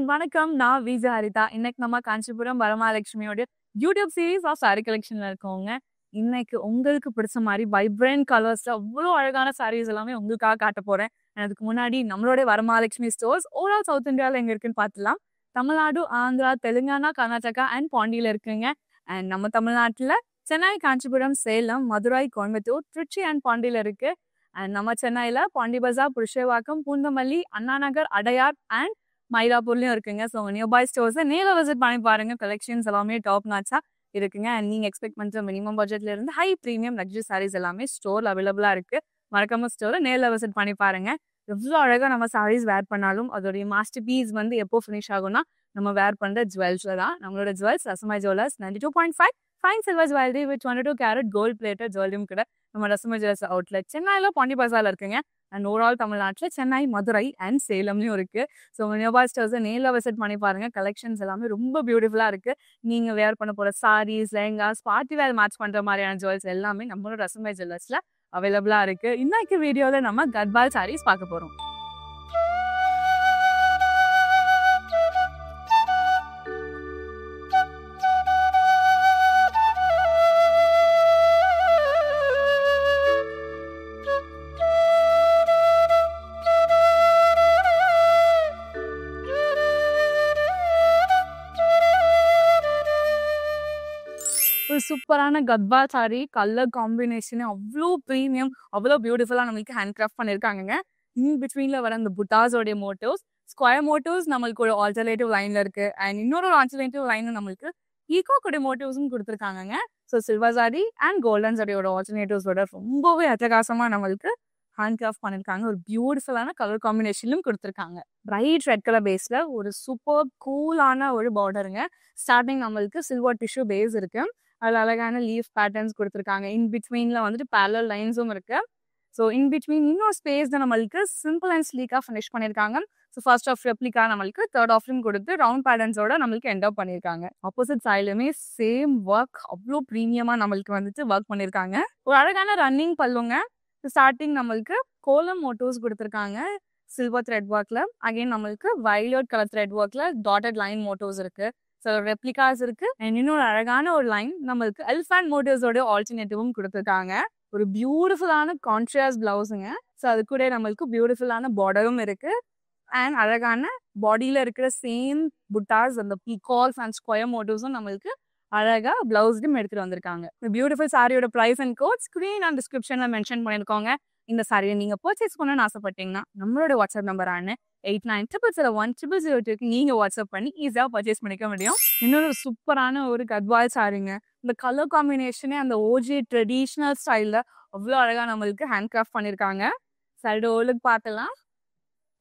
வணக்கம். நான் விஜய் ஹரிதா. இன்னைக்கு நம்ம காஞ்சிபுரம் வரமகாலட்சுமியோட யூடியூப் சீரிஸ் ஆஃப் சாரி கலெக்ஷன்ல இருக்கோங்க. இன்னைக்கு உங்களுக்கு பிடிச்ச மாதிரி வைப்ரண்ட் கலர்ஸ்ல அவ்வளோ அழகான சாரீஸ் எல்லாமே உங்களுக்காக காட்ட போறேன். அதுக்கு முன்னாடி நம்மளோட வரமகாலட்சுமி ஸ்டோர்ஸ் ஓவரால் சவுத் இந்தியாவில் எங்க இருக்குன்னு பார்த்துலாம். தமிழ்நாடு, ஆந்திரா, தெலுங்கானா, கர்நாடகா அண்ட் பாண்டியில இருக்குங்க. அண்ட் நம்ம தமிழ்நாட்டில் சென்னை, காஞ்சிபுரம், சேலம், மதுரை, கோயம்புத்தூர், திருச்சி அண்ட் பாண்டியில இருக்கு. அண்ட் நம்ம சென்னையில் பாண்டி பஜார், புருஷவாக்கம், பூந்தமல்லி, அண்ணா நகர், அடையார் அண்ட் மயிலாப்பூர்லயும் இருக்குங்க. ஸோ நியர்பை ஸ்டோர்ஸை நேரில் விசிட் பண்ணி பாருங்க. கலெக்ஷன்ஸ் எல்லாமே டாப் நாச்சா இருக்குங்க. அண்ட் நீங்க எக்ஸ்பெக்ட் பண்ற மினிமம் பட்ஜெட்ல இருந்து ஹை ப்ரீமியம் லக்ஸரி சாரீஸ் எல்லாமே ஸ்டோர்ல அவைலபிளா இருக்கு. மறக்காம ஸ்டோரை நேரில் விசிட் பண்ணி பாருங்க. எவ்வளோ அழகா நம்ம சாரீஸ் வேர் பண்ணாலும் அதோடைய மாஸ்டர் பீஸ் வந்து எப்போ ஃபினிஷ் ஆகும்னா நம்ம வேர் பண்ற ஜுவல்ஸ்ல தான். நம்மளோட jewels Rasamay jewellers 92.5 fine silver jewellery with 22 carat gold plated ஜுவல்லரியும் கூட நம்ம ரசமாய் ஜுவல்லர்ஸ் அவுட்லெட் சென்னையில பாண்டி பஜார்ல இருக்குங்க. அண்ட் ஓவரால் தமிழ்நாட்டில் சென்னை, மதுரை அண்ட் சேலம்லையும் இருக்கு. ஸோ நியர்பை ஸ்டோர்ஸை நேரில் விசிட் பண்ணி பாருங்க. கலெக்ஷன்ஸ் எல்லாமே ரொம்ப பியூட்டிஃபுல்லா இருக்கு. நீங்க வேர் பண்ண போற saris, lehengas, party wear match பண்ற மாதிரியான ஜுவல்ஸ் எல்லாமே நம்மளோட ரசமாய் ஜுவல்லர்ஸ்ல அவைலபிளா இருக்கு. இன்னைக்கு வீடியோல நம்ம கத்வால் சாரீஸ் பார்க்க போறோம். ஒரு சூப்பரான கத்வால் சாரி, கலர் காம்பினேஷன் அவ்வளோ ப்ரீமியம், அவ்வளோ பியூட்டிஃபுல்லாக நம்மளுக்கு ஹேண்ட் கிராஃப்ட் பண்ணியிருக்காங்க. இன் பிட்வீனில் வர அந்த புட்டாஸோடைய மோட்டிவ்ஸ், ஸ்கொயர் மோட்டிவ்ஸ் நம்மளுக்கு ஒரு ஆல்டர்னேட்டிவ் லைனில் இருக்குது. அண்ட் இன்னொரு ஆல்டர்னேட்டிவ் லைனும் நம்மளுக்கு ஈகோக்குடைய மோட்டிவ்ஸும் கொடுத்துருக்காங்க. So silver sorry and golden சாரியோட ஆல்டர்னேட்டிவ்ஸோட ரொம்பவே அட்டகாசமாக நம்மளுக்கு ஹேண்ட் கிராஃப்ட் பண்ணியிருக்காங்க. ஒரு பியூட்டிஃபுல்லான கலர் காம்பினேஷன்லும் கொடுத்துருக்காங்க. பிரைட் ரெட் கலர் பேஸில் ஒரு சூப்பர் கூலான ஒரு பார்டருங்க. ஸ்டார்டிங் நம்மளுக்கு சில்வர் டிஷ்யூ பேஸ் இருக்குது. அதில் அழகான லீஃப் பேட்டர்ன்ஸ் கொடுத்துருக்காங்க. இன் பிட்வீனில் வந்துட்டு பேரலல் லைன்ஸும் இருக்கு. ஸோ இன் பிட்வீன் இன்னொரு ஸ்பேஸ் தான் நம்மளுக்கு சிம்பிள் அண்ட் ஸ்லீக்காக ஃபினிஷ் பண்ணியிருக்காங்க. ஸோ ஃபர்ஸ்ட் ஆஃப் ரெப்ளிகா நம்மளுக்கு தேர்ட் ஆஃப்லையும் கொடுத்து ரவுண்ட் பேட்டர்ன்ஸோட நம்மளுக்கு எண்ட் அப் பண்ணியிருக்காங்க. ஆப்போசிட் சைட்லையுமே சேம் ஒர்க், அவ்வளோ ப்ரீமியமாக நம்மளுக்கு வந்துட்டு ஒர்க் பண்ணியிருக்காங்க. ஒரு அழகான ரன்னிங் பல்லுங்க. ஸ்டார்டிங் நம்மளுக்கு கோலம் மோட்டிவ்ஸ் கொடுத்துருக்காங்க சில்வர் த்ரெட் ஒர்க்ல. அகைன் நம்மளுக்கு வயலட் கலர் த்ரெட் ஒர்க்ல டாட்டட் லைன் மோட்டிவ்ஸ் இருக்கு. ஸோ ரெப்ளிகாஸ் இருக்கு. அண்ட் இன்னொரு அழகான ஒரு லைன் நம்மளுக்கு எலிஃபண்ட் மோட்டிவ்ஸோட ஆல்டர்னேட்டிவும் கொடுத்துருக்காங்க. ஒரு பியூட்டிஃபுல்லான கான்ட்ராஸ்ட் பிளவுஸுங்க. ஸோ அது கூட நம்மளுக்கு பியூட்டிஃபுல்லான பார்டரும் இருக்கு. அண்ட் அழகான பாடியில இருக்கிற சேம் புட்டாஸ், அந்த பீகாக்ஸ் அண்ட் ஸ்கொயர் மோட்டிவ்ஸும் நம்மளுக்கு அழகா பிளவுஸ்க்கும் எடுத்துட்டு வந்திருக்காங்க. இந்த பியூட்டிஃபுல் சாரியோட price and code screen and டிஸ்கிரிப்ஷன்ல மென்ஷன் பண்ணியிருக்கோங்க. இந்த சாரியை நீங்க பர்ச்சேஸ் பண்ணணும்னு ஆசைப்பட்டீங்கன்னா நம்மளோட வாட்ஸ்அப் நம்பரான 8900010002 நீங்க வாட்ஸ்அப் பண்ணி ஈஸியாக பர்ச்சேஸ் பண்ணிக்க முடியும். இன்னொரு சூப்பரான ஒரு கத்வால் சாரிங்க. இந்த கலர் காம்பினேஷனே அந்த ஓஜி ட்ரெடிஷ்னல் ஸ்டைலில் அவ்வளோ அழகாக நம்மளுக்கு ஹேண்ட் கிராஃப்ட் பண்ணியிருக்காங்க. சைடு ஓலுக்கு பார்க்கலாம்.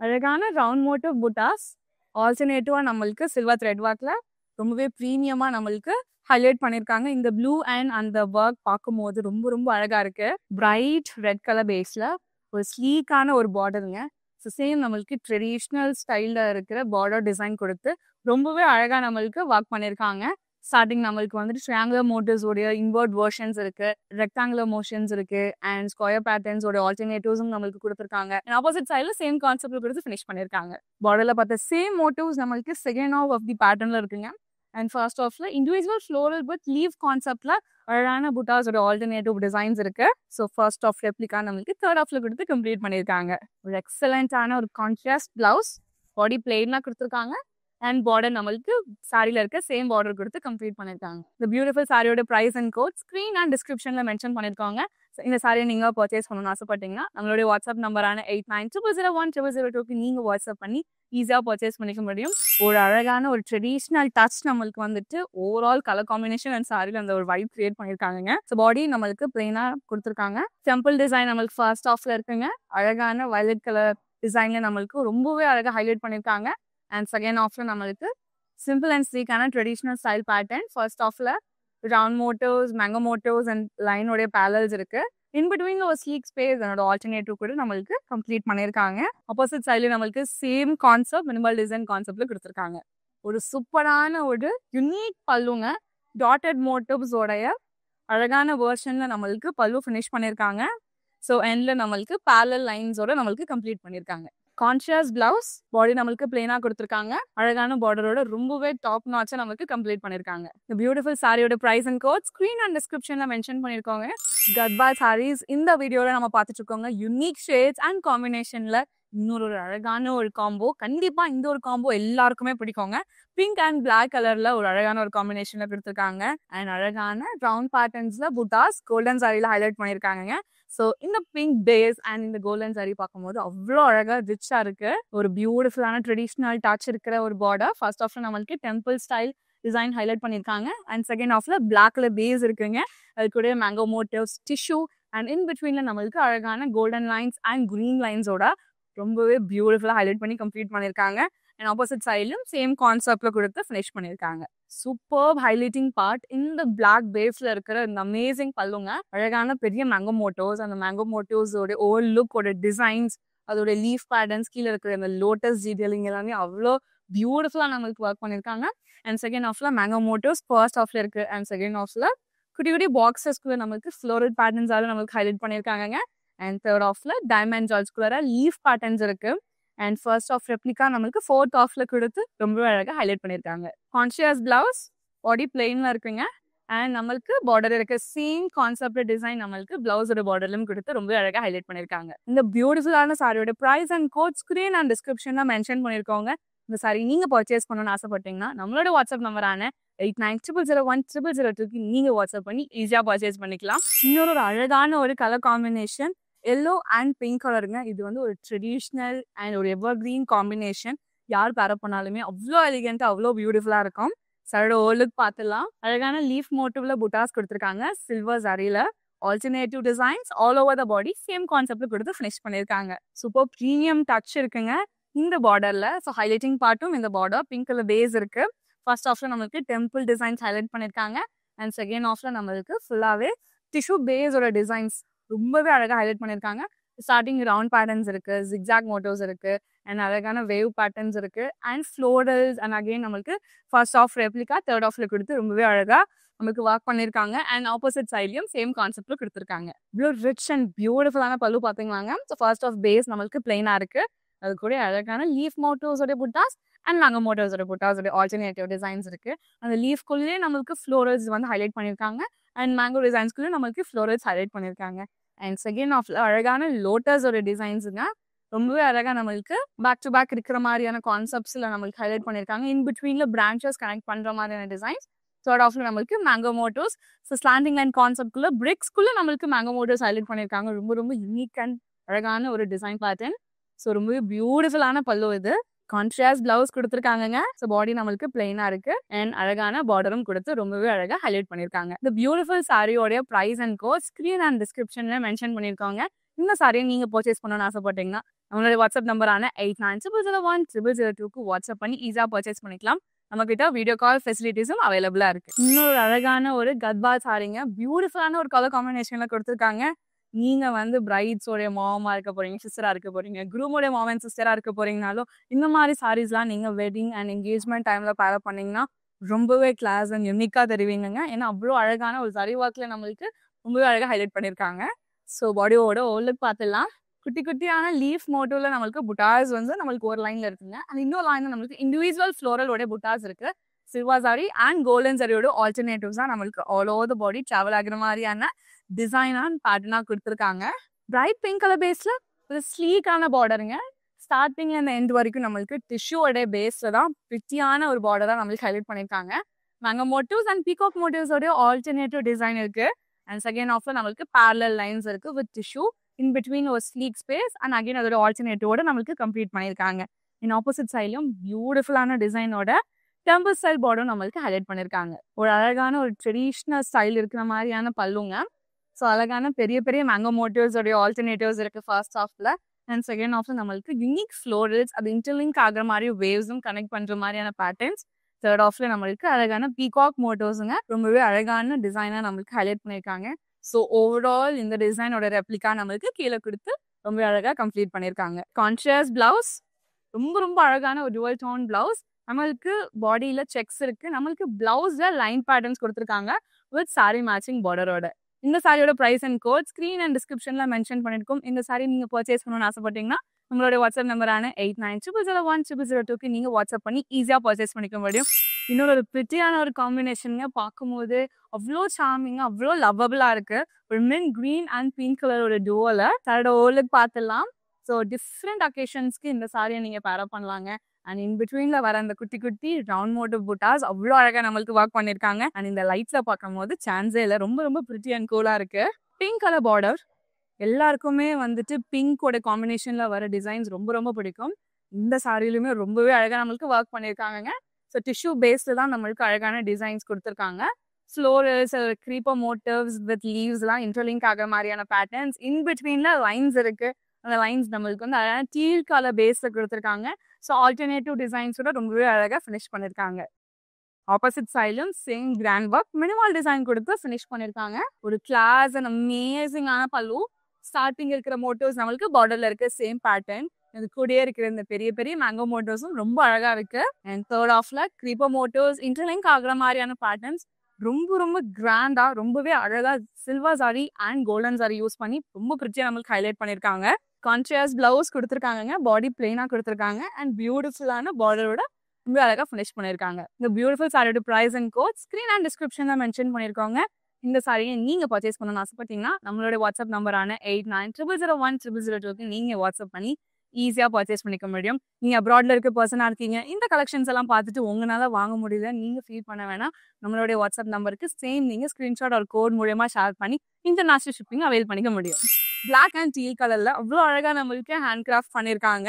அழகான ரவுண்ட் மோட்டிவ் புட்டாஸ், ஆல்டர்னேட்டிவாக நம்மளுக்கு சில்வர் த்ரெட் ஒர்க்கில் ரொம்பவே ப்ரீமியமாக நம்மளுக்கு ஹைலைட் பண்ணியிருக்காங்க. இந்த ப்ளூ அண்ட் அந்த ஒர்க் பார்க்கும்போது ரொம்ப ரொம்ப அழகாக இருக்கு. பிரைட் ரெட் கலர் பேஸில் ஒரு ஸ்லீக்கான ஒரு பார்டருங்க. ஸோ சேம் நம்மளுக்கு ட்ரெடிஷ்னல் ஸ்டைலில் இருக்கிற பார்டர் டிசைன் கொடுத்து ரொம்பவே அழகாக நம்மளுக்கு ஒர்க் பண்ணியிருக்காங்க. ஸ்டார்டிங் நம்மளுக்கு வந்துட்டு ட்ரையாங்குலர் மோட்டிவ்ஸோடைய இன்வெர்ட் வெர்ஷன்ஸ் இருக்கு, ரெக்டாங்குலர் மோஷன்ஸ் இருக்கு, அண்ட் ஸ்கொயர் பேட்டர்ன்ஸோட ஆல்டர்னேட்டிவ்ஸும் நம்மளுக்கு கொடுத்துருக்காங்க. ஆப்போசிட் சைடில் சேம் கான்செப்ட்ல கொடுத்து ஃபினிஷ் பண்ணியிருக்காங்க. பார்டரில் பார்த்த சேம் மோட்டிவ்ஸ் நம்மளுக்கு செகண்ட் ஆஃப் தி பேட்டர்னில் இருக்குங்க. அண்ட் ஃபர்ஸ்ட் ஆஃப்ல இண்டிவிஜுவல் ஃப்ளோரல் வித் லீவ் கான்செப்ட்ல அழகான புட்டாஸோட ஆல்டர்னேட்டிவ் டிசைன்ஸ் இருக்கு. ஸோ ஃபர்ஸ்ட் ஆஃப் ரெப்ளிகா நம்மளுக்கு தேர்ட் ஆஃப்ல கொடுத்து கம்ப்ளீட் பண்ணியிருக்காங்க. ஒரு எக்ஸலண்டான ஒரு கான்ட்ராஸ்ட் பிளவுஸ், பாடி பிளெயினா கொடுத்துருக்காங்க. அண்ட் பார்டர் நம்மளுக்கு சாரியில் இருக்க சேம் பார்டர் கொடுத்து கம்ப்ளீட் பண்ணியிருக்காங்க. இந்த பியூட்டிஃபுல் சாரியோட price and code screen and டிஸ்கிரிப்ஷன்ல மென்ஷன் பண்ணியிருக்காங்க. இந்த சாரியை நீங்கள் பர்ச்சேஸ் பண்ணணும்னு ஆசைப்பட்டீங்கன்னா நம்மளுடைய வாட்ஸ்அப் நம்பரான 8900010002 நீங்கள் வாட்ஸ்அப் பண்ணி ஈஸியாக பர்ச்சேஸ் பண்ணிக்க முடியும். ஒரு அழகான ஒரு ட்ரெடிஷ்னல் டச் நம்மளுக்கு வந்துட்டு ஓவரால் கலர் காம்பினேஷன் அண்ட் சாரியில் அந்த ஒரு வைப் கிரியேட் பண்ணியிருக்காங்க. ஸோ பாடி நம்மளுக்கு பிளெயினாக கொடுத்துருக்காங்க. டெம்பிள் டிசைன் நம்மளுக்கு ஃபர்ஸ்ட் ஆஃப்ல இருக்குங்க. அழகான வயலட் கலர் டிசைன்ல நம்மளுக்கு ரொம்பவே அழகாக ஹைலைட் பண்ணியிருக்காங்க. அண்ட் செகண்ட் ஆஃப்ல நம்மளுக்கு சிம்பிள் அண்ட் ஸ்லீக்கான ட்ரெடிஷ்னல் ஸ்டைல் பேட்டர்ன். ஃபர்ஸ்ட் ஆஃப்ல round motifs, mango motifs and லைனோடைய பேலல்ஸ் இருக்கு. இன் பிட்வீன்ல ஒரு ஸ்லீக் ஸ்பேஸ் அதோட ஆல்டர்னேட்டிவ் கூட நம்மளுக்கு கம்ப்ளீட் பண்ணியிருக்காங்க. ஆப்போசிட் சைட்ல நம்மளுக்கு சேம் கான்செப்ட் மினிமல் டிசைன் கான்செப்ட்ல கொடுத்துருக்காங்க. ஒரு சூப்பரான ஒரு யுனிக் பல்லுங்க. டாட்டட் மோட்டிவ்ஸோடைய அழகான வேர்ஷன்ல நம்மளுக்கு பல்லு ஃபினிஷ் பண்ணியிருக்காங்க. ஸோ எண்ட்ல நம்மளுக்கு பேரலல் லைன்ஸோட நம்மளுக்கு கம்ப்ளீட் பண்ணியிருக்காங்க. கான்ஷியஸ் பிளவுஸ் பாடி நம்மளுக்கு பிளெயினா கொடுத்துருக்காங்க. அழகான பார்டரோட ரொம்பவே டாப் நாட்சா நமக்கு கம்ப்ளீட் பண்ணிருக்காங்க. இந்த பியூட்டிஃபுல் சாரியோட price and code screen and டிஸ்கிரிப்ஷன்ல மென்ஷன் பண்ணிருக்கோங்க. கத்வால் சாரீஸ் இந்த வீடியோல நம்ம பார்த்துட்டு இருக்கோங்க. யூனிக் ஷேட்ஸ் அண்ட் காம்பினேஷன்ல இன்னொரு ஒரு அழகான ஒரு காம்போ. கண்டிப்பா இந்த ஒரு காம்போ எல்லாருக்குமே பிடிக்குங்க. பிங்க் அண்ட் பிளாக் கலர்ல ஒரு அழகான ஒரு காம்பினேஷன்ல கொடுத்துருக்காங்க. அண்ட் அழகான ரவுண்ட் பேட்டர்ன்ஸ்ல புட்டாஸ் கோல்டன் சாரியில ஹைலைட் பண்ணிருக்காங்க. ஸோ இந்த பிங்க் பேஸ் அண்ட் இந்த கோல்டன் சாரி பார்க்கும்போது அவ்வளோ அழகா ரிச்சா இருக்கு. ஒரு பியூட்டிஃபுல்லான ட்ரெடிஷ்னல் டச் இருக்கிற ஒரு பார்டர். ஃபர்ஸ்ட் ஆஃப்ல நம்மளுக்கு டெம்பிள் ஸ்டைல் டிசைன் ஹைலைட் பண்ணிருக்காங்க. அண்ட் செகண்ட் ஆஃப்ல பிளாக் கலர் பேஸ் இருக்குங்க. அது கூட mango motifs, tissue and in பிட்வீன்ல நம்மளுக்கு அழகான கோல்டன் லைன்ஸ் அண்ட் கிரீன் லைன்ஸோட ரொம்பவே பியூட்டிஃபுல்லா ஹைலைட் பண்ணி கம்ப்ளீட் பண்ணிருக்காங்க. அண்ட் ஆப்போசிட் சைட்லயும் சேம் கான்செப்ட்ல கொடுத்து ஃபினிஷ் பண்ணிருக்காங்க. சூப்பர் ஹைலைட்டிங் பார்ட் இந்த பிளாக் பேஸ்ல இருக்கிற இந்த அமேசிங் பல்லுங்க. அழகான பெரிய மேங்கோ மோட்டோஸ், அந்த மேங்கோ மோட்டோஸோட ஓல்ட் லுக்கோட டிசைன்ஸ், அதோட லீஃப் பேட்டர்ன்ஸ், கீழே இருக்கிற அந்த லோட்டஸ் டீடைலிங் எல்லாமே அவ்வளோ பியூட்டிஃபுல்லா நம்மளுக்கு ஒர்க் பண்ணிருக்காங்க. அண்ட் செகண்ட் ஆஃப்ல மேங்கோ மோட்டோஸ் ஃபர்ஸ்ட் ஆஃப்ல இருக்கு. அண்ட் செகண்ட் ஆஃப்ல குட்டி குட்டி பாக்ஸஸ்குள்ள நமக்கு ஃப்ளோரல் பேட்டர்ன்ஸால நம்மளுக்கு ஹைலைட் பண்ணிருக்காங்க. அண்ட் தேர்ட் ஆஃப்ல டைமண்ட் ஜால்ஸ்குள்ள லீஃப் பேட்டர்ன்ஸ் இருக்கு. அண்ட் ஃபர்ஸ்ட் ஆஃப் ரெப்ளிகா நம்மளுக்கு ஃபோர்த் ஆஃப்ல கொடுத்து ரொம்ப அழகா ஹைலைட் பண்ணிருக்காங்க. கான்ஷியஸ் பிளவுஸ் பாடி பிளெயின்ல இருக்குங்க. அண்ட் நம்மளுக்கு பார்டர் இருக்க சேம் கான்செப்ட் டிசைன் நம்மளுக்கு பிளவுஸோட பார்டர்லயும் கொடுத்து ரொம்ப அழகா ஹைலைட் பண்ணிருக்காங்க. இந்த பியூட்டிஃபுல்லான சாரியோட price and code screen and டிஸ்கிரிப்ஷன்ல மென்ஷன் பண்ணிருக்கோங்க. இந்த சாரி நீங்க பர்ச்சேஸ் பண்ணணும்னு ஆசைப்பட்டீங்கன்னா நம்மளோட வாட்ஸ்அப் நம்பரான 8900010002 நீங்க வாட்ஸ்அப் பண்ணி ஈஸியா பர்ச்சேஸ் பண்ணிக்கலாம். இன்னொரு ஒரு அழகான ஒரு colour combination yellow and pink கலருங்க. இது வந்து ஒரு ட்ரெடிஷ்னல் அண்ட் ஒரு எவர் கிரீன் காம்பினேஷன். யார் பேர பண்ணாலுமே அவ்வளோ எலிகென்ட்டா அவ்வளோ பியூட்டிஃபுல்லா இருக்கும். சாரோட ஓலுக்கு பார்த்துலாம். அழகான லீஃப் மோட்டிவ்ல புட்டாஸ் கொடுத்துருக்காங்க. சில்வர் சாரியில alternative designs all over the body same கான்செப்ட்ல கொடுத்து ஃபினிஷ் பண்ணிருக்காங்க. சூப்பர் ப்ரீமியம் டச் இருக்குங்க இந்த பார்டர்ல. ஸோ ஹைலைட்டிங் பார்ட்டும் இந்த பார்டர் பிங்க் கலர் பேஸ் இருக்கு. ஃபர்ஸ்ட் ஆஃப்ல நம்மளுக்கு டெம்பிள் டிசைன்ஸ் ஹைலைட் பண்ணிருக்காங்க. அண்ட் செகண்ட் ஆஃப்ல நம்மளுக்கு ஃபுல்லாவே டிஷ்யூ பேஸோட டிசைன்ஸ் ரொம்பவே அழகா ஹைலைட் பண்ணிருக்காங்க. ஸ்டார்டிங் ரவுண்ட் பேட்டர்ன்ஸ் இருக்கு, ஜிக்ஜாக் மோட்டோஸ் இருக்கு, அண்ட் அழகான வேவ் பேட்டர்ன்ஸ் இருக்கு, அண்ட் ஃப்ளோரல்ஸ் அண்ட் அகைன் நம்மளுக்கு ஃபர்ஸ்ட் ஆஃப் ரெப்ளிகா தேர்ட் ஆஃப்ல கொடுத்து ரொம்பவே அழகா நமக்கு ஒர்க் பண்ணிருக்காங்க. அண்ட் ஆப்போசிட் சைட்லயும் சேம் கான்செப்ட்ல கொடுத்துருக்காங்க. இவ்வளோ ரிச் அண்ட் பியூட்டிஃபுல்லான பல்லு பாத்தீங்களாங்க. ஸோ ஃபர்ஸ்ட் ஆஃப் பேஸ் நம்மளுக்கு பிளைனா இருக்கு. அது கூட அழகான leaf மோட்டோஸோட buttas and mango மோட்டோஸோட புட்டாஸோட alternative designs இருக்கு. அந்த லீஃப்குள்ளேயே நம்மளுக்கு ஃப்ளோரல்ஸ் வந்து ஹைலைட் பண்ணிருக்காங்க. அண்ட் மேங்கோ டிசைன்ஸ்குள்ளே நம்மளுக்கு ஃப்ளோரல்ஸ் ஹைலைட் பண்ணிருக்காங்க. அண்ட் செகண்ட் ஆஃப்ல அழகான லோட்டஸோட டிசைன்ஸுங்க ரொம்பவே அழகா நம்மளுக்கு பேக் டு பேக் இருக்கிற மாதிரியான கான்செப்ட்ஸ்ல நம்மளுக்கு ஹைலைட் பண்ணிருக்காங்க. இன் பிட்வீன்ல பிரான்ச்சஸ் கனெக்ட் பண்ற மாதிரியான டிசைன்ஸ். தேர்ட் ஆஃப்ல நம்மளுக்கு மேங்கோ மோட்டோஸ். ஸோ ஸ்லாண்டிங் லைன் கான்செப்ட்குள்ள பிரிக்ஸ்குள்ள நம்மளுக்கு மேங்கோ மோட்டோஸ் ஹைலைட் பண்ணிருக்காங்க. ரொம்ப ரொம்ப யூனிக் அண்ட் அழகான ஒரு டிசைன் பேட்டர்ன். ஸோ ரொம்பவே பியூட்டிஃபுல்லான பல்லு இது. கான்ட்ராஸ்ட் பிளவுஸ் கொடுத்துருக்காங்க. ஸோ பாடி நம்மளுக்கு பிளெயினா இருக்கு. அண்ட் அழகான பார்டரும் கொடுத்து ரொம்பவே அழகா ஹைலைட் பண்ணிருக்காங்க. இந்த பியூட்டிஃபுல் சாரியோட price and code screen and டிஸ்கிரிப்ஷன்ல மென்ஷன் பண்ணிருக்காங்க. இந்த சாரியை நீங்க பர்ச்சேஸ் பண்ணணும்னு ஆசைப்பட்டீங்கன்னா நம்மளோட வாட்ஸ்அப் நம்பரான 8900010002 வாட்ஸ்அப் பண்ணி ஈஸியா பர்ச்சேஸ் பண்ணிக்கலாம். நம்ம கிட்ட வீடியோ கால் ஃபெசிலிட்டிஸும் அவைலபிளா இருக்கு. இன்னொரு அழகான ஒரு கத்வால் சாரிங்க. பியூட்டிஃபுல்லான ஒரு கலர் காம்பினேஷன்ல கொடுத்துருக்காங்க. நீங்க வந்து பிரைட்ஸோடைய மாமா இருக்க போறீங்க, சிஸ்டரா இருக்க போறீங்க, குரூமோட மாம் அண்ட் சிஸ்டரா இருக்க போறீங்கனாலும் இந்த மாதிரி சாரீஸ்லாம் நீங்க வெட்டிங் அண்ட் என்கேஜ்மெண்ட் டைம்ல பேர் பண்ணீங்கன்னா ரொம்பவே கிளாஸ் அண்ட் யூனிக்கா தெரிவிங்க. ஏன்னா அவ்வளோ அழகான ஒரு சாரி ஒர்க்ல நம்மளுக்கு ரொம்பவே அழகா ஹைலைட் பண்ணிருக்காங்க. ஸோ பாடியோட ஓலுக்கு பார்த்துலாம். குட்டி குட்டியான லீஃப் மோட்டோல நம்மளுக்கு புட்டாஸ் வந்து நம்மளுக்கு ஒரு லைன்ல இருக்குங்க. அந்த இன்னொரு லைன்ல நம்மளுக்கு இண்டிவிஜுவல் ஃப்ளோரலோட புட்டாஸ் இருக்கு. சில்வர் சாரி அண்ட் கோல்டன் சாரியோட ஆல்டர்னேட்டிவ்ஸ் தான் நம்மளுக்கு all over the body travel ஆகிற மாதிரியான டிசைன் அண்ட் பேட்டர்னா கொடுத்துருக்காங்க. பிரைட் பிங்க் கலர் பேஸ்ல ஒரு ஸ்லீக்கான பார்டருங்க. ஸ்டார்டிங் அண்ட் எண்ட் வரைக்கும் நம்மளுக்கு டிஷ்யூவோட பேஸ்ல தான் பிரிட்டியான ஒரு பார்டரா நம்மளுக்கு ஹைலைட் பண்ணிருக்காங்க. மேங்கோ மோட்டிவ்ஸ் அண்ட் பீகாக் மோட்டிவ்ஸோட ஆல்டர்னேட்டிவ் டிசைன் இருக்கு. அண்ட் செகண்ட் ஆஃப்ல நம்மளுக்கு பேரலல் லைன்ஸ் இருக்கு வித் டிஷ்யூ இன் பிட்வீன் ஒரு ஸ்லீக் ஸ்பேஸ் அண்ட் அகைன் அதோட ஆல்டர்னேட்டிவோட நம்மளுக்கு கம்ப்ளீட் பண்ணிருக்காங்க. இன் ஆப்போசிட் சைட்லயும் பியூட்டிஃபுல்லான டிசைனோட டெம்பிள் ஸ்டைல் பார்டரும் நம்மளுக்கு ஹைலைட் பண்ணிருக்காங்க. ஒரு அழகான ஒரு ட்ரெடிஷ்னல் ஸ்டைல் இருக்கிற மாதிரியான பல்லுங்க. ஸோ அழகான பெரிய பெரிய மேங்கோ மோட்டிவ்ஸோடைய ஆல்டர்னேட்டிவ்ஸ் இருக்கு ஃபர்ஸ்ட் ஹாஃப்ல. அண்ட் செகண்ட் ஹாஃப்ல நம்மளுக்கு யூனிக் ஃப்ளோரல்ஸ் அது இன்டர்லிங்க் ஆகிற மாதிரி வேவ்ஸும் கனெக்ட் பண்ற மாதிரியான பேட்டர்ன்ஸ். தேர்ட் ஆஃப்ல நம்மளுக்கு அழகான பீகாக் மோட்டோஸுங்க ரொம்பவே அழகான டிசைனா நம்மளுக்கு ஹைலைட் பண்ணிருக்காங்க. ஸோ ஓவரால் இந்த டிசைனோட ரெப்ளிகா நம்மளுக்கு கீழே கொடுத்து ரொம்ப அழகா கம்ப்ளீட் பண்ணிருக்காங்க. கான்ட்ராஸ்ட் பிளவுஸ் ரொம்ப ரொம்ப அழகான ஒரு டுவல் டோன் பிளவுஸ். நம்மளுக்கு பாடியில செக்ஸ் இருக்கு. நம்மளுக்கு பிளவுஸ்ல லைன் பேட்டர்ன்ஸ் கொடுத்துருக்காங்க வித் சாரி மேட்சிங் பார்டரோட. இந்த சாரியோட price and code screen and டிஸ்கிரிப்ஷன்ல மென்ஷன் பண்ணிருக்கோம். இந்த சாரி நீங்க பர்ச்சேஸ் பண்ணணும்னு ஆசைப்பட்டீங்கன்னா நம்மளோட வாட்ஸ்அப் நம்பரான 8900010002க்கு நீங்க வாட்ஸ்அப் பண்ணி ஈஸியா பர்ச்சேஸ் பண்ணிக்க முடியும். இன்னொரு ஒரு பிரிட்டியான ஒரு காம்பினேஷனுங்க, பார்க்கும்போது அவ்வளோ சார்மிங்கா அவ்வளோ லவ்வபிளா இருக்கு. ஒரு மின் கிரீன் அண்ட் பிங்க் கலரோட டூவல சாரோட ஓலுக்கு பார்த்துடலாம். ஸோ டிஃப்ரெண்ட் அக்கேஷன்ஸ்க்கு இந்த சாரியை நீங்க பேரப் பண்ணலாங்க. அண்ட் இன் பிட்வீன்ல வர அந்த குட்டி குட்டி ரவுண்ட் மோட்டிவ் புட்டாஸ் அவ்வளோ அழகா நம்மளுக்கு ஒர்க் பண்ணிருக்காங்க. அண்ட் இந்த லைட்ஸ்ல பார்க்கும் போது சான்ஸே இல்லை, ரொம்ப ரொம்ப பிரிட்டி அண்ட் கூலா இருக்கு. பிங்க் கலர் பார்டர், எல்லாருக்குமே வந்துட்டு பிங்கோட காம்பினேஷன்ல வர டிசைன்ஸ் ரொம்ப ரொம்ப பிடிக்கும். இந்த சாரியிலுமே ரொம்பவே அழகா நம்மளுக்கு ஒர்க் பண்ணிருக்காங்க. ஸோ டிஷ்யூ பேஸ்ல தான் நம்மளுக்கு அழகான டிசைன்ஸ் கொடுத்துருக்காங்க. ஃப்ளோரல்ஸ், க்ரீப்பர் மோட்டிவ்ஸ் வித் லீவ்ஸ்லாம் இன்டர்லிங்க் ஆகிற மாதிரியான பேட்டர்ன்ஸ். இன் பிட்வீன்ல லைன்ஸ் இருக்கு. அந்த லைன்ஸ் நம்மளுக்கு வந்து அழகான டீல் கலர் பேஸ்ல கொடுத்துருக்காங்க. ஸோ ஆல்டர்னேட்டிவ் டிசைன்ஸோட ரொம்பவே அழகாக ஃபினிஷ் பண்ணியிருக்காங்க. ஆப்போசிட் சைடும் same grand work minimal design கொடுத்து ஃபினிஷ் பண்ணியிருக்காங்க. ஒரு கிளாஸ் அண்ட் அமேசிங்கான பல்லு. ஸ்டார்டிங் இருக்கிற மோட்டிவ்ஸ் நம்மளுக்கு பார்டர்ல இருக்கு சேம் பேட்டர்ன். இது கூடயே இருக்கிற இந்த பெரிய பெரிய மேங்கோ மோட்டிவ்ஸும் ரொம்ப அழகா இருக்கு. அண்ட் தேர்ட் ஆஃப்ல க்ரீப்பர் மோட்டிவ்ஸ் இன்டர்லிங்க் ஆகுற மாதிரியான பேட்டர்ன்ஸ் ரொம்ப ரொம்ப கிராண்டா ரொம்பவே அழகா silver sorry and golden sorry use பண்ணி ரொம்ப பிரிட்டியா நம்மளுக்கு ஹைலைட் பண்ணியிருக்காங்க. கான்ட்ராஸ்ட் பிளவுஸ் கொடுத்துருக்காங்க, பாடி பிளெயினா கொடுத்துருக்காங்க அண்ட் பியூட்டிஃபுல்லான பார்டரோட ரொம்ப அழகா ஃபினிஷ் பண்ணியிருக்காங்க. இந்த பியூட்டிஃபுல் சாரியோட price and code screen and டிஸ்கிரிப்ஷன்ல மென்ஷன் பண்ணியிருக்காங்க. இந்த சாரியை நீங்க பர்ச்சேஸ் பண்ணணும்னு ஆசைப்பட்டீங்கன்னா நம்மளோட வாட்ஸ்அப் நம்பரான 8900010002க்கு நீங்க வாட்ஸ்அப் பண்ணி ஈஸியா பர்ச்சேஸ் பண்ணிக்க முடியும். நீங்க அப்ராட்ல இருக்க பர்சனா இருக்கீங்க, இந்த கலெக்ஷன்ஸ் எல்லாம் பார்த்துட்டு உங்களால வாங்க முடியல நீங்க ஃபீல் பண்ண வேணாம். நம்மளுடைய வாட்ஸ்அப் நம்பருக்கு சேம் நீங்க ஸ்கிரீன்ஷாட் ஒரு கோட் மூலமா ஷேர் பண்ணி இன்டர்நேஷனல் ஷிப்பிங் அவைல் பண்ணிக்க முடியும். பிளாக் அண்ட் டீல் கலர்ல அவ்வளோ அழகா நம்மளுக்கு ஹேண்ட் கிராஃப்ட் பண்ணியிருக்காங்க.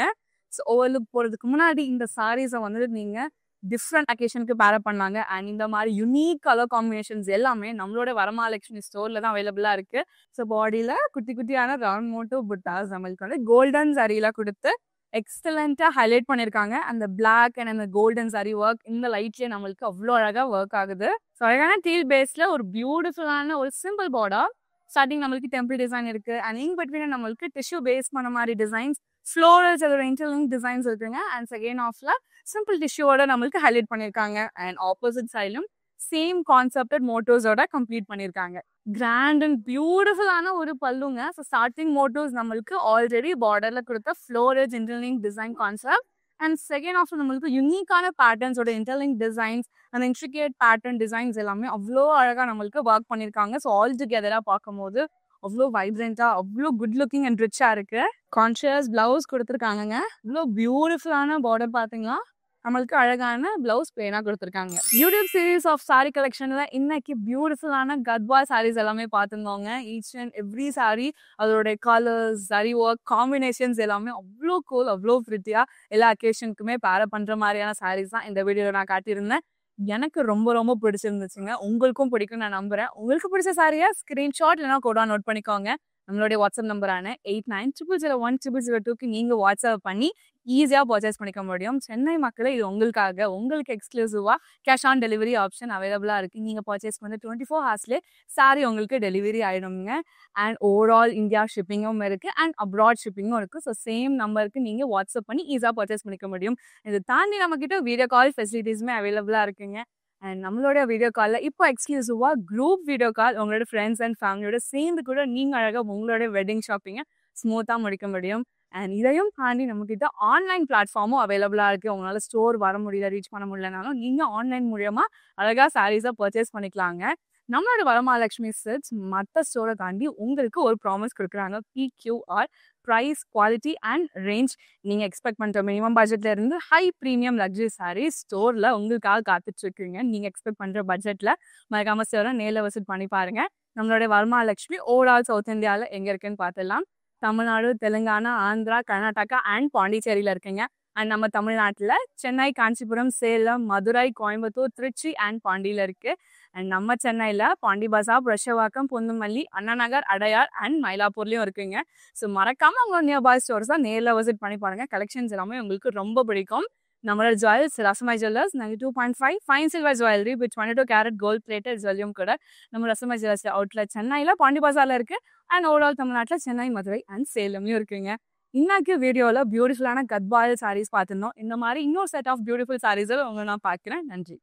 ஸோ ஓவர்லுக் போறதுக்கு முன்னாடி இந்த சாரீஸை வந்துட்டு நீங்க டிஃப்ரெண்ட் அக்கேஷனுக்கு பேரப் பண்ணாங்க. அண்ட் இந்த மாதிரி யுனிக் கலர் காம்பினேஷன்ஸ் எல்லாமே நம்மளோட வரமகாலட்சுமி ஸ்டோர்ல தான் அவைலபிளா இருக்கு. ஸோ பாடியில குட்டி குட்டியான ரவுண்ட் மோட்டிவ் புட்டாஸ் நம்மளுக்கு வந்து கோல்டன் சாரியில கொடுத்து எக்ஸலண்டா ஹைலைட் பண்ணியிருக்காங்க. அந்த பிளாக் அண்ட் அந்த கோல்டன் சாரி ஒர்க் இந்த லைட்லயே நம்மளுக்கு அவ்வளோ அழகா ஒர்க் ஆகுது. ஸோ அழகான டீல் பேஸ்ல ஒரு பியூட்டிஃபுல்லான ஒரு சிம்பிள் பார்டர். ஸ்டார்டிங் நம்மளுக்கு டெம்பிள் டிசைன் இருக்கு. அண்ட் இன் பிட்வீன் நம்மளுக்கு டிஷ்யூ பேஸ் பண்ண மாதிரி டிசைன்ஸ், ஃப்ளோரல்ஸ் அதோட இன்டர்லிங்க் டிசைன்ஸ் இருக்குங்க. அண்ட் செகண்ட் ஆஃப்ல சிம்பிள் டிஷ்யூவோட நம்மளுக்கு ஹைலைட் பண்ணியிருக்காங்க. அண்ட் ஆப்போசிட் சைடும் சேம் கான்செப்டட் மோட்டிவ்ஸோட கம்ப்ளீட் பண்ணியிருக்காங்க. கிராண்ட் அண்ட் பியூட்டிஃபுல்லான ஒரு பல்லுங்க. ஸோ ஸ்டார்டிங் மோட்டிவ்ஸ் நம்மளுக்கு ஆல்ரெடி பார்டர்ல கொடுத்த florals interlink design concept. And second half நம்மளுக்கு யூனிக்கான பேட்டர்ன்ஸோட இன்டர்லிங்க் டிசைன்ஸ் அந்த இன்ட்ரிகேட் பேட்டர்ன் டிசைன்ஸ் எல்லாமே அவ்வளோ அழகா நம்மளுக்கு ஒர்க் பண்ணியிருக்காங்க. ஸோ ஆல் டுகெதரா பார்க்கும்போது அவ்வளோ வைப்ரண்டா அவ்வளோ குட் லுக்கிங் அண்ட் ரிச்சா இருக்கு. கான்ட்ராஸ்ட் பிளவுஸ் கொடுத்துருக்காங்க. இவ்வளோ பியூட்டிஃபுல்லான பார்டர் பார்த்தீங்களா, நம்மளுக்கு அழகான பிளவுஸ் பிளெயினா கொடுத்துருக்காங்க. யூடியூப் சீரீஸ் ஆஃப் சாரி கலெக்ஷன்ல இன்னைக்கு பியூட்டிஃபுல்லான கத்வால் சாரீஸ் எல்லாமே பார்த்துருந்தோங்க. ஈச் அண்ட் எவ்ரி சாரி அதோட கலர்ஸ், சாரி ஒர்க் காம்பினேஷன்ஸ் எல்லாமே அவ்வளோ கூல், அவ்வளோ பிரிட்டியா எல்லா அக்கேஷனுக்குமே பேரப் பண்ற மாதிரியான சாரீஸ் தான் இந்த வீடியோல நான் காட்டியிருந்தேன். எனக்கு ரொம்ப ரொம்ப பிடிச்சிருந்துச்சுங்க. உங்களுக்கும் பிடிக்கும் நான் நம்புறேன். உங்களுக்கு பிடிச்ச சாரியா ஸ்கிரீன்ஷாட் இல்லைனா கோடா நோட் பண்ணிக்கோங்க. நம்மளுடைய வாட்ஸ்அப் நம்பரான 8900010002க்கு நீங்க வாட்ஸ்அப் பண்ணி ஈஸியா பர்ச்சேஸ் பண்ணிக்க முடியும். சென்னை மக்களே, இது உங்களுக்காக, உங்களுக்கு எக்ஸ்க்ளூசிவா கேஷ் ஆன் டெலிவரி ஆப்ஷன் அவைலபிளா இருக்கு. நீங்க பர்ச்சேஸ் பண்ண 24 ஹவர்ஸ்லேயே சாரி உங்களுக்கு டெலிவரி ஆயிடுங்க. அண்ட் ஓவரால் இந்தியா ஷிப்பிங்கும் இருக்கு அண்ட் அப்ராட் ஷிப்பிங்கும் இருக்கு. ஸோ சேம் நம்பருக்கு நீங்க வாட்ஸ்அப் பண்ணி ஈஸியா பர்ச்சேஸ் பண்ணிக்க முடியும். இதை தாண்டி நம்ம கிட்ட வீடியோ கால் ஃபெசிலிட்டிஸுமே அவைலபிளா இருக்குங்க. அண்ட் நம்மளோட வீடியோ காலில் இப்போ எக்ஸ்க்ளூசிவா குரூப் வீடியோ கால் உங்களோட ஃப்ரெண்ட்ஸ் அண்ட் ஃபேமிலியோட சேர்ந்து கூட நீங்க அழகாக உங்களோட வெட்டிங் ஷாப்பிங்கை ஸ்மூத்தாக முடிக்க முடியும். அண்ட் இதையும் தாண்டி நம்மக்கிட்ட ஆன்லைன் பிளாட்ஃபார்மும் அவைலபிளாக இருக்குது. உங்களால் ஸ்டோர் வர முடியல, ரீச் பண்ண முடியலனாலும் நீங்கள் ஆன்லைன் மூலமா அழகாக சாரீஸை பர்ச்சேஸ் பண்ணிக்கலாங்க. நம்மளோட வரமகாலட்சுமி சில்க்ஸ் மற்ற ஸ்டோரை தாண்டி உங்களுக்கு ஒரு ப்ராமிஸ் கொடுக்குறாங்க. PQR price, quality and range. நீங்கள் எக்ஸ்பெக்ட் பண்ணுற மினிமம் பட்ஜெட்ல இருந்து ஹை ப்ரீமியம் லக்ஸரி சாரீஸ் ஸ்டோரில் உங்களுக்காக காத்துட்ருக்குங்க. நீங்கள் எக்ஸ்பெக்ட் பண்ணுற பட்ஜெட்டில் மறக்காம ஸ்டோரை நேரில் விசிட் பண்ணி பாருங்க. நம்மளோட வரமகாலட்சுமி ஓவரால் சவுத் இந்தியாவில் எங்கே இருக்குன்னு பார்த்துடலாம். தமிழ்நாடு, தெலுங்கானா, ஆந்திரா, கர்நாடகா அண்ட் பாண்டிச்சேரியில் இருக்குங்க. அண்ட் நம்ம தமிழ்நாட்டில் சென்னை, காஞ்சிபுரம், சேலம், மதுரை, கோயம்புத்தூர், திருச்சி அண்ட் பாண்டியில் இருக்கு. அண்ட் நம்ம சென்னையில் பாண்டி பசார், பிரஷவாக்கம், பொன்னுமல்லி, அண்ணா நகர், அடையார் அண்ட் மயிலாப்பூர்லையும் இருக்குங்க. ஸோ மறக்காம உங்க நியர்பை ஸ்டோர்ஸ் தான் நேரில் விசிட் பண்ணி பாருங்க. கலெக்ஷன்ஸ் எல்லாமே உங்களுக்கு ரொம்ப பிடிக்கும். நம்மளோட jewels Rasamay jewellers 92.5 fine silver jewellery with 22 carat gold plated ஜுவல்லியும் கூட நம்ம ரசமாய் ஜுவல்லர்ஸ் அவுட்லெட் சென்னையில் பாண்டி பசாரில் இருக்கு. அண்ட் ஓவரால் தமிழ்நாட்டில் சென்னை, மதுரை அண்ட் சேலம்லையும் இருக்குங்க. இன்னைக்கு வீடியோவில் பியூட்டிஃபுல்லான கத்வால் சாரீஸ் பார்த்துருந்தோம். இந்த மாதிரி இன்னொரு செட் ஆஃப் பியூட்டிஃபுல் சாரீஸில் உங்களை நான் பார்க்குறேன். நன்றி.